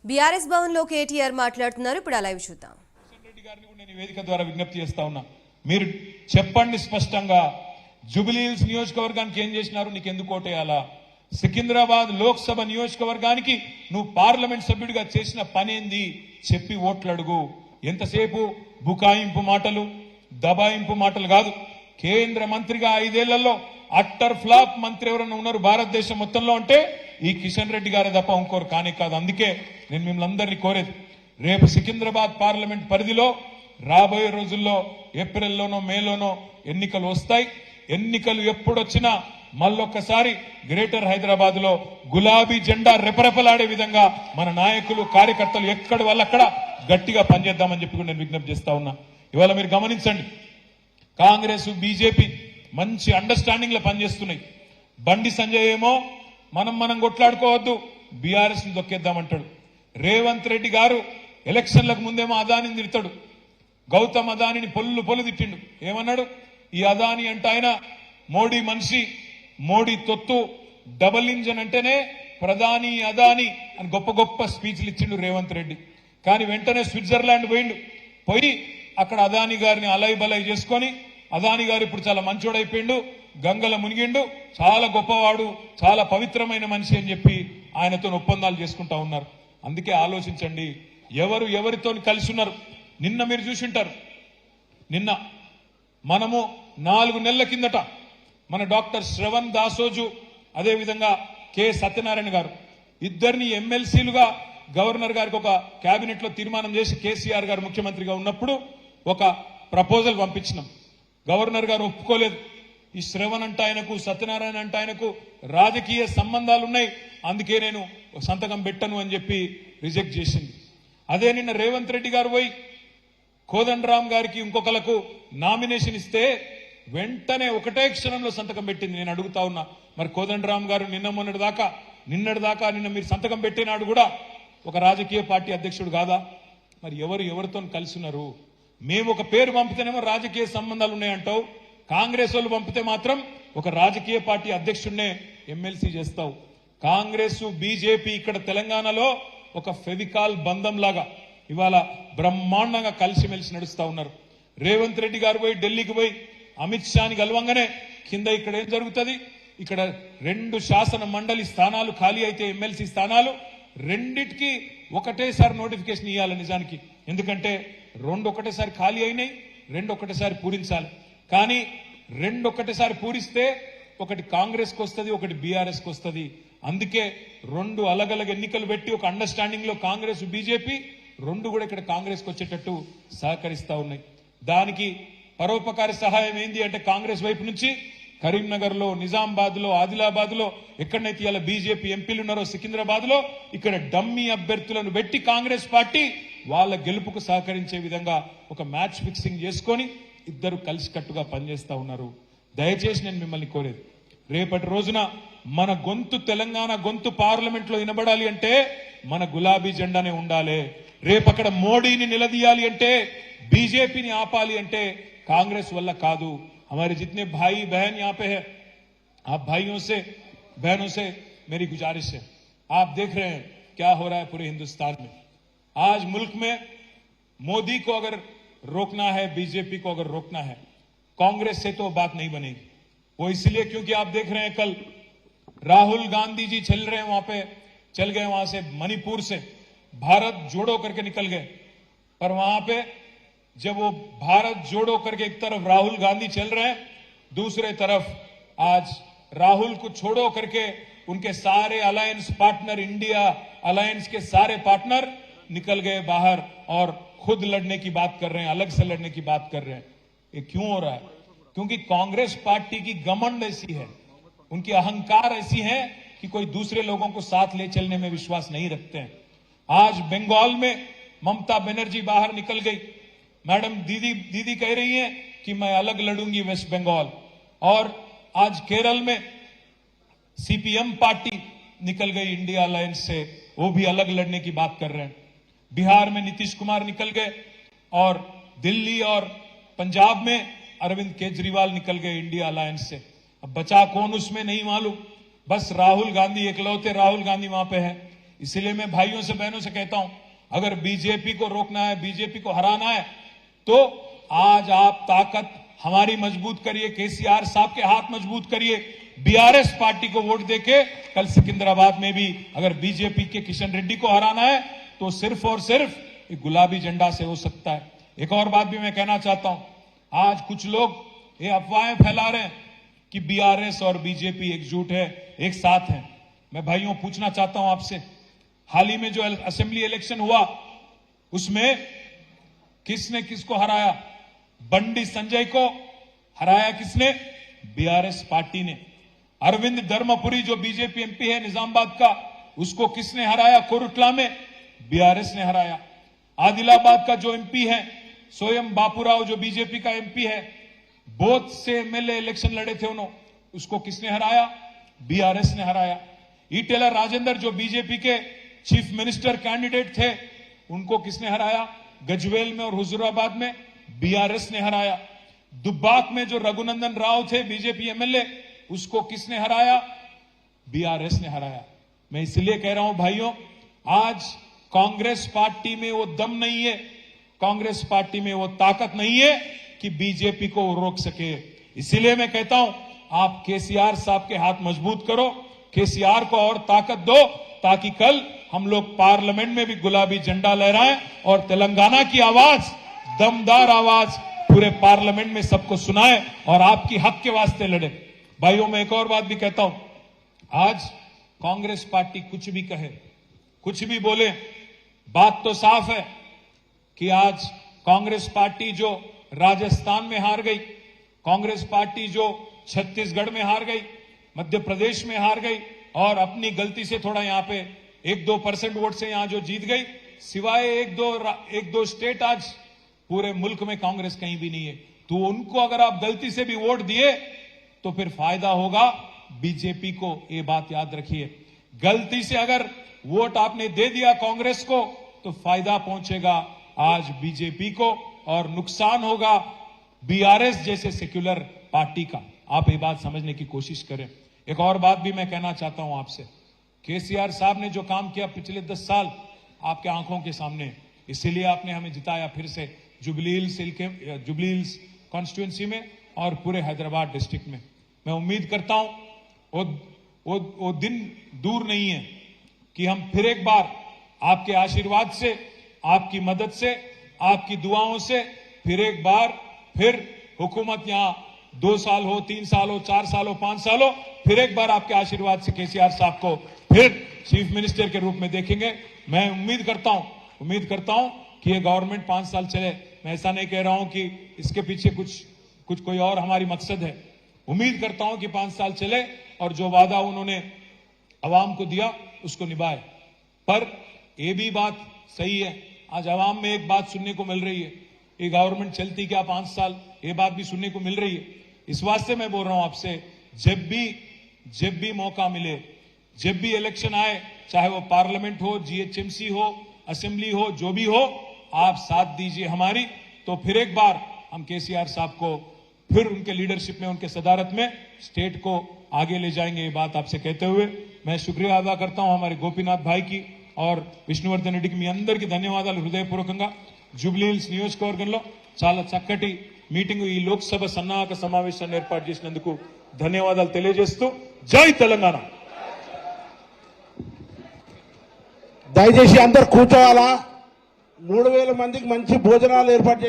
BRS Bhavan లో కేటీఆర్ మాట్లాడుతున్నారు. ఇప్పుడు ఆ లైవ్ చూద్దాం. రెడ్డి గారిని కూడా నేను వేదిక ద్వారా విజ్ఞప్తి చేస్తా ఉన్నా, మీరు చెప్పండి స్పష్టంగా, జుబిలీహిల్స్ నియోజకవర్గానికి ఏం చేసినారు, నీకు ఎందుకు ఓటేయాలా? సికింద్రాబాద్ లోక్సభ నియోజకవర్గానికి నువ్వు పార్లమెంట్ సభ్యుడిగా చేసిన పనేంది చెప్పి ఓట్లు అడుగు. ఎంతసేపు బుకాయింపు మాటలు, దబాయింపు మాటలు కాదు. కేంద్ర మంత్రిగా 5 ఏళ్లలో అట్టర్ ఫ్లాప్ మంత్రి ఎవరైనా ఉన్నారు భారతదేశం మొత్తంలో అంటే ఈ కిషన్ రెడ్డి గారే తప్ప ఇంకోరు కానే కాదు. అందుకే నేను మిమ్మల్ని అందరినీ కోరేది, రేపు సికింద్రాబాద్ పార్లమెంట్ పరిధిలో రాబోయే రోజుల్లో ఏప్రిల్లోనో మేలోనో ఎన్నికలు వస్తాయి. ఎన్నికలు ఎప్పుడొచ్చినా మళ్ళొక్కసారి గ్రేటర్ హైదరాబాద్ లో గులాబీ జెండా రెపరెపలాడే విధంగా మన నాయకులు కార్యకర్తలు ఎక్కడి వాళ్ళక్కడ గట్టిగా పనిచేద్దామని చెప్పి నేను విజ్ఞప్తి చేస్తా ఉన్నా. ఇవాళ మీరు గమనించండి, కాంగ్రెస్ బీజేపీ మంచి అండర్స్టాండింగ్ లో పనిచేస్తున్నాయి. బండి సంజయ్ ఏమో మనం కొట్లాడుకోవద్దు, బీఆర్ఎస్ ని దొక్కేద్దామంటాడు. రేవంత్ రెడ్డి గారు ఎలక్షన్లకు ముందేమో అదానిని తిడతాడు. గౌతమ్ అదానిని పొల్లు తిట్టిండు. ఏమన్నాడు? ఈ అదాని అంటే ఆయన మోడీ మనిషి, మోడీ తొత్తు, డబుల్ ఇంజన్ అంటేనే ప్రధాని అదాని అని గొప్ప గొప్ప స్పీచ్లు ఇచ్చిండు రేవంత్ రెడ్డి. కానీ వెంటనే స్విట్జర్లాండ్ పోయి అక్కడ అదాని గారిని అలై బలై చేసుకొని, అదాని గారు ఇప్పుడు చాలా మంచోడైపోయిండు, గంగల మునిగిండు, చాలా గొప్పవాడు, చాలా పవిత్రమైన మనిషి అని చెప్పి ఆయనతో ఒప్పందాలు చేసుకుంటా ఉన్నారు. అందుకే ఆలోచించండి, ఎవరు ఎవరితో కలిసి ఉన్నారు. నిన్న మీరు చూసింటారు, నిన్న మనము 4 నెలల కిందట మన డాక్టర్ శ్రవణ్ దాసోజు, అదేవిధంగా కె సత్యనారాయణ గారు ఇద్దరిని ఎమ్మెల్సీలుగా గవర్నర్ గారికి ఒక కేబినెట్ లో తీర్మానం చేసి కేసీఆర్ గారు ముఖ్యమంత్రిగా ఉన్నప్పుడు ఒక ప్రపోజల్ పంపించినాం. గవర్నర్ గారు ఒప్పుకోలేదు. ఈ శ్రవణ్ అంటే ఆయనకు, సత్యనారాయణ అంటే ఆయనకు రాజకీయ సంబంధాలు ఉన్నాయి, అందుకే నేను సంతకం పెట్టను అని చెప్పి రిజెక్ట్ చేసింది. అదే నిన్న రేవంత్ రెడ్డి గారు పోయి కోదండరామ్ గారికి ఇంకొకలకు నామినేషన్ ఇస్తే వెంటనే ఒకటే క్షణంలో సంతకం పెట్టింది. నేను అడుగుతా ఉన్నా, మరి కోదండరామ్ గారు నిన్నటి దాకా మీరు సంతకం పెట్టినాడు కూడా ఒక రాజకీయ పార్టీ అధ్యక్షుడు కాదా? మరి ఎవరితో కలిసి ఉన్నారు? మేము ఒక పేరు పంపితేనేమో రాజకీయ సంబంధాలు ఉన్నాయంటావు, కాంగ్రెస్ వాళ్ళు పంపితే మాత్రం ఒక రాజకీయ పార్టీ అధ్యక్షుడినే ఎమ్మెల్సీ చేస్తావు. కాంగ్రెస్ బీజేపీ ఇక్కడ తెలంగాణలో ఒక ఫెవికాల్ బంధం లాగా ఇవాళ బ్రహ్మాండంగా కలిసిమెలిసి నడుస్తా ఉన్నారు. రేవంత్ రెడ్డి గారు పోయి ఢిల్లీకి పోయి అమిత్ షాని కలవంగానే కింద ఇక్కడ ఏం జరుగుతుంది? ఇక్కడ 2 శాసన మండలి స్థానాలు ఖాళీ అయితే ఎమ్మెల్సీ స్థానాలు రెండిటికి ఒకటేసారి నోటిఫికేషన్ ఇవ్వాలి నిజానికి. ఎందుకంటే 2 ఒకటేసారి ఖాళీ అయినాయి, 2 ఒకటేసారి పూరించాలి. కానీ 2 ఒకటేసారి పూరిస్తే ఒకటి కాంగ్రెస్కి వస్తుంది, ఒకటి బీఆర్ఎస్కి వస్తుంది. అందుకే 2 అలగలగ ఎన్నికలు పెట్టి ఒక అండర్స్టాండింగ్ లో కాంగ్రెస్ బీజేపీ 2 కూడా ఇక్కడ కాంగ్రెస్కి వచ్చేటట్టు సహకరిస్తా ఉన్నాయి. దానికి పరోపకార సహాయం ఏంది అంటే కాంగ్రెస్ వైపు నుంచి కరీంనగర్ లో, నిజామాబాద్ లో, ఆదిలాబాద్ లో ఎక్కడైతే ఇలా బీజేపీ ఎంపీలు ఉన్నారో సికింద్రాబాద్ లో ఇక్కడ డమ్మీ అభ్యర్థులను పెట్టి కాంగ్రెస్ పార్టీ వాళ్ళ గెలుపుకు సహకరించే విధంగా ఒక మ్యాచ్ ఫిక్సింగ్ చేసుకొని ఇద్దరు కలిసికట్టుగా పనిచేస్తా ఉన్నారు. దయచేసి నేను మిమ్మల్ని కోరేది, రేపటి రోజున మన గొంతు, తెలంగాణ గొంతు పార్లమెంట్ లో వినబడాలి అంటే మన గులాబీ జెండానే ఉండాలి. రేపు అక్కడ మోడీని నిలదీయాలి అంటే, బీజేపీని ఆపాలి అంటే కాంగ్రెస్ వల్ల కాదు. हमारे जितने भाई बहन यहाँ पे है, आप भाइयों से बहनों से मेरी गुजारिश है, आप देख रहे हैं क्या हो रहा है पूरे हिंदुस्तान में. आज मुल्क में मोदी को अगर रोकना है, बीजेपी को अगर रोकना है, कांग्रेस से तो बात नहीं बनेगी. वो इसलिए क्योंकि आप देख रहे हैं कल राहुल गांधी जी चल गए वहां से, मणिपुर से भारत जोड़ो करके निकल गए. पर वहां पे जब वो भारत जोड़ो करके एक तरफ राहुल गांधी चल रहे हैं, दूसरे तरफ आज राहुल को छोड़ो करके उनके सारे अलायंस पार्टनर, इंडिया अलायंस के सारे पार्टनर निकल गए बाहर और खुद लड़ने की बात कर रहे हैं, अलग से लड़ने की बात कर रहे हैं. ये क्यों हो रहा है? क्योंकि कांग्रेस पार्टी की घमंड ऐसी है, उनकी अहंकार ऐसी है कि कोई दूसरे लोगों को साथ ले चलने में विश्वास नहीं रखते हैं. आज बंगाल में ममता बनर्जी बाहर निकल गई. मैडम दीदी कह रही हैं कि मैं अलग लड़ूंगी वेस्ट बंगाल. और आज केरल में सीपीएम पार्टी निकल गई इंडिया अलायंस से, वो भी अलग लड़ने की बात कर रहे हैं. बिहार में नीतीश कुमार निकल गए और दिल्ली और पंजाब में अरविंद केजरीवाल निकल गए इंडिया अलायंस से. अब बचा कौन उसमें नहीं मालूम. बस राहुल गांधी, इकलौते राहुल गांधी वहां पे है. इसलिए मैं भाइयों से बहनों से कहता हूं, अगर बीजेपी को रोकना है, बीजेपी को हराना है, तो आज आप ताकत हमारी मजबूत करिए, केसीआर साहब के हाथ मजबूत करिए, बीआरएस पार्टी को वोट देके कल सिकंदराबाद में भी अगर बीजेपी के किशन रेड्डी को हराना है तो सिर्फ और सिर्फ एक गुलाबी झंडा से हो सकता है। एक और बात भी मैं कहना चाहता हूं, आज कुछ लोग ये अफवाहें फैला रहे हैं कि बीआरएस और बीजेपी एकजुट है, एक साथ है। मैं भाइयों पूछना चाहता हूं आपसे, हाल ही में जो असेंबली इलेक्शन हुआ उसमें किसने किसको हराया? बंडी संजय को हराया किसने? बीआरएस पार्टी ने। अरविंद धर्मपुरी जो बीजेपी एमपी है निजामाबाद का, उसको किसने हराया? कोरुटला में बीआरएस ने हराया। आदिलाबाद का जो एमपी है स्वयं बापूराव जो बीजेपी का एमपी है, बोथ से एमएलए इलेक्शन लड़े थे उन्होंने, उसको किसने हराया? बीआरएस ने हराया। ईटेला राजेंद्र जो बीजेपी के चीफ मिनिस्टर कैंडिडेट थे, उनको किसने हराया? गजवेल में और हुजूराबाद में बीआरएस ने हराया। दुब्बाक में जो रघुनंदन राव थे बीजेपी एमएलए, उसको किसने हराया? बीआरएस ने हराया। मैं इसलिए कह रहा हूं भाइयों, आज कांग्रेस पार्टी में वो दम नहीं है, कांग्रेस पार्टी में वो ताकत नहीं है कि बीजेपी को रोक सके। इसीलिए मैं कहता हूं, आप केसीआर साहब के हाथ मजबूत करो, केसीआर को और ताकत दो, ताकि कल हम लोग पार्लियामेंट में भी गुलाबी झंडा लहराएं और तेलंगाना की आवाज, दमदार आवाज पूरे पार्लियामेंट में सबको सुनाएं और आपकी हक के वास्ते लड़े। भाइयों, मैं एक और बात भी कहता हूं, आज कांग्रेस पार्टी कुछ भी कहे, कुछ भी बोले, बात तो साफ है कि आज कांग्रेस पार्टी जो राजस्थान में हार गई, कांग्रेस पार्टी जो छत्तीसगढ़ में हार गई, मध्य प्रदेश में हार गई और अपनी गलती से थोड़ा यहां पे 1-2% वोट से यहां जो जीत गई, सिवाय एक दो स्टेट आज पूरे मुल्क में कांग्रेस कहीं भी नहीं है। तो उनको अगर आप गलती से भी वोट दिए तो फिर फायदा होगा बीजेपी को, ये बात याद रखिए। गलती से अगर वोट आपने दे दिया कांग्रेस को तो फायदा पहुंचेगा आज बीजेपी को और नुकसान होगा बीआरएस जैसे सेक्युलर पार्टी का। आप ये बात समझने की कोशिश करें। एक और बात भी मैं कहना चाहता हूं आपसे, केसीआर साहब ने जो काम किया पिछले 10 साल आपके आंखों के सामने, इसीलिए आपने हमें जिताया फिर से जुबली हिल्स कॉन्स्टिट्यूंसी में और पूरे हैदराबाद डिस्ट्रिक्ट में। मैं उम्मीद करता हूं वो दिन दूर नहीं है कि हम फिर एक बार आपके आशीर्वाद से, आपकी मदद से, आपकी दुआओं से फिर एक बार फिर हुकूमत यहां 2 साल हो, 3 साल हो, 4 साल हो, 5 साल हो, फिर एक बार आपके आशीर्वाद से केसीआर साहब को फिर चीफ मिनिस्टर के रूप में देखेंगे। मैं उम्मीद करता हूं कि ये गवर्नमेंट 5 साल चले। मैं ऐसा नहीं कह रहा हूं कि इसके पीछे कुछ कोई और हमारी मकसद है। उम्मीद करता हूं कि 5 साल चले और जो वादा उन्होंने अवाम को दिया उसको निभाए। पर यह भी बात सही है, आज अवाम में एक बात सुनने को मिल रही है, ये गवर्नमेंट चलती क्या 5 साल, ये बात भी सुनने को मिल रही है। इस वास्ते मैं बोल रहा हूं आपसे, जब भी मौका मिले, जब भी इलेक्शन आए, चाहे वो पार्लियामेंट हो, जीएचएमसी हो, असेंबली हो, जो भी हो, आप साथ दीजिए हमारी, तो फिर एक बार हम केसीआर साहब को फिर उनके लीडरशिप में, उनके सदारत में स्टेट को आगे ले जाएंगे। ये बात आपसे कहते हुए मैं शुक्रिया अदा करता हूं हमारे गोपीनाथ भाई की और విష్ణువర్ధన్ రెడ్డికి మీ అందరికీ ధన్యవాదాలు హృదయపూర్వకంగా। జూబ్లీ హిల్స్ నియోజకవర్గంలో చాలా చక్కటి మీటింగ్, ఈ లోక్సభ సన్నాహక సమావేశాన్ని ఏర్పాటు చేసినందుకు ధన్యవాదాలు తెలియజేస్తూ జై తెలంగాణ। దయచేసి అందరు కూర్చోవాలా, 3000 మందికి మంచి భోజనాలు ఏర్పాటు చేసి